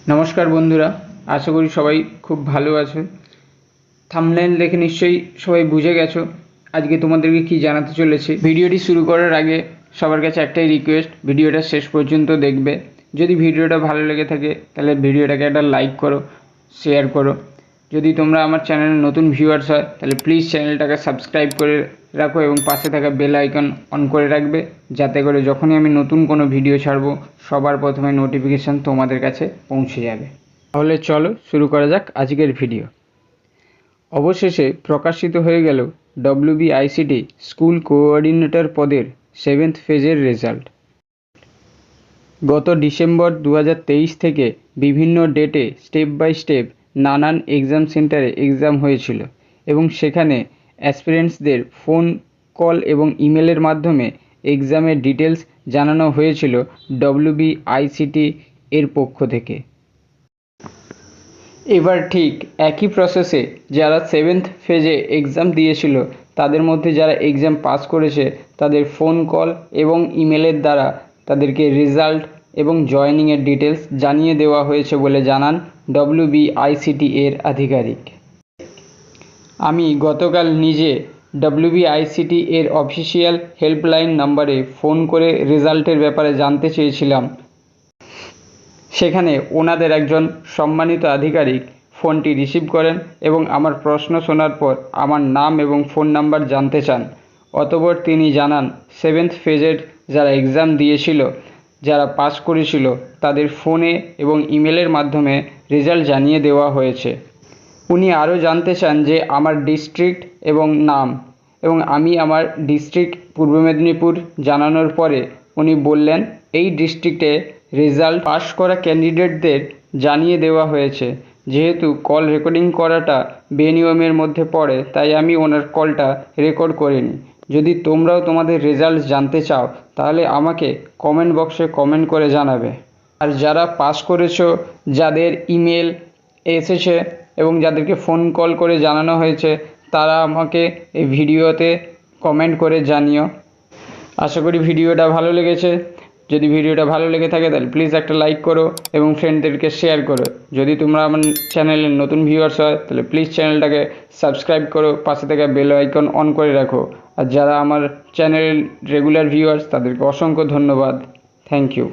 नमस्कार बंधुरा आशा करी सबाई खूब भालो आछो। थाम्बनेल देखे निश्चयई सबाई बुझे गेछो आज के तोमादेरके कि जानाते चलेछि। भिडियोटी शुरू करार आगे सबार काछे एकटाई रिक्वेस्ट, भिडियोटा शेष पर्यन्त देखबे। यदि भिडियोटा भालो लेगे थाके ताहले भिडियोटाके एकटा लाइक करो, शेयर करो। यदि तोमरा आमार चैनेले नतून भिउयार्स हय ताहले प्लिज चैनेलटाके सबस्क्राइब करे राखो एबं पाशे थाका बेल आइकन अन करे राखबे जाते करे जखोनी आमि नतून कोनो भिडियो छाड़बो सबार प्रथमे नोटिफिकेशन तोमादेर काछे पौंछे जाबे। ताहले चलो शुरू करा जाक आजकेर भिडियो। अवशेषे प्रकाशित हये गेल WBICT स्कूल कोअर्डिनेटर पदेर 7th फेजर रेजाल्ट। गत डिसेम्बर 2023 থেকে বিভিন্ন ডেটে স্টেপ বাই স্টেপ নানান এক্সাম সেন্টারে এক্সাম হয়েছিল এবং সেখানে অ্যাসপিরেন্টসদের ফোন কল এবং ইমেলের মাধ্যমে এক্সামের ডিটেলস জানানো হয়েছিল WBICT এর পক্ষ থেকে। এবার ঠিক একই প্রসেসে যারা 7th ফেজে এক্সাম দিয়েছিল তাদের মধ্যে যারা এক্সাম পাস করেছে তাদের ফোন কল এবং ইমেলের দ্বারা তাদেরকে রেজাল্ট এবং জয়েনিংয়ের ডিটেলস জানিয়ে দেওয়া হয়েছে বলে জানান WBICT এর আধিকারিক। আমি গতকাল নিজে WBICT এর অফিসিয়াল হেল্পলাইন নাম্বারে ফোন করে রেজাল্টের ব্যাপারে জানতে চেয়েছিলাম। সেখানে ওনাদের একজন সম্মানিত আধিকারিক ফোনটি রিসিভ করেন এবং আমার প্রশ্ন শোনার পর আমার নাম এবং ফোন নাম্বার জানতে চান। অতঃপর তিনি জানান 7th ফেজের যারা এক্সাম দিয়েছিল যারা পাস করেছিল তাদের ফোনে এবং ইমেলের মাধ্যমে রেজাল্ট জানিয়ে দেওয়া হয়েছে। উনি আরও জানতে চান যে আমার ডিস্ট্রিক্ট এবং নাম এবং আমি আমার ডিস্ট্রিক্ট পূর্ব মেদিনীপুর জানানোর পরে উনি বললেন এই ডিস্ট্রিক্টে রেজাল্ট পাস করা ক্যান্ডিডেটদের জানিয়ে দেওয়া হয়েছে। যেহেতু কল রেকর্ডিং করাটা বেনিয়মের মধ্যে পড়ে তাই আমি ওনার কলটা রেকর্ড করিনি। যদি তোমরাও তোমাদের রেজাল্ট জানতে চাও তাহলে আমাকে কমেন্ট বক্সে কমেন্ট করে জানাবে। আর যারা পাস করেছো যাদের ইমেল এসেছে এবং যাদেরকে ফোন কল করে জানানো হয়েছে তারা আমাকে এই ভিডিওতে কমেন্ট করে জানিও। আশা করি ভিডিওটা ভালো লেগেছে। যদি ভিডিওটা ভালো লেগে থাকে তাহলে প্লিজ একটা লাইক করো এবং ফ্রেন্ডদেরকে শেয়ার করো। যদি তোমরা আমার চ্যানেলের নতুন ভিউয়ার্স হয় তাহলে প্লিজ চ্যানেলটাকে সাবস্ক্রাইব করো, পাশে থেকে বেল আইকন অন করে রাখো। আর যারা আমার চ্যানেলের রেগুলার ভিউয়ার্স তাদেরকে অসংখ্য ধন্যবাদ। Thank you.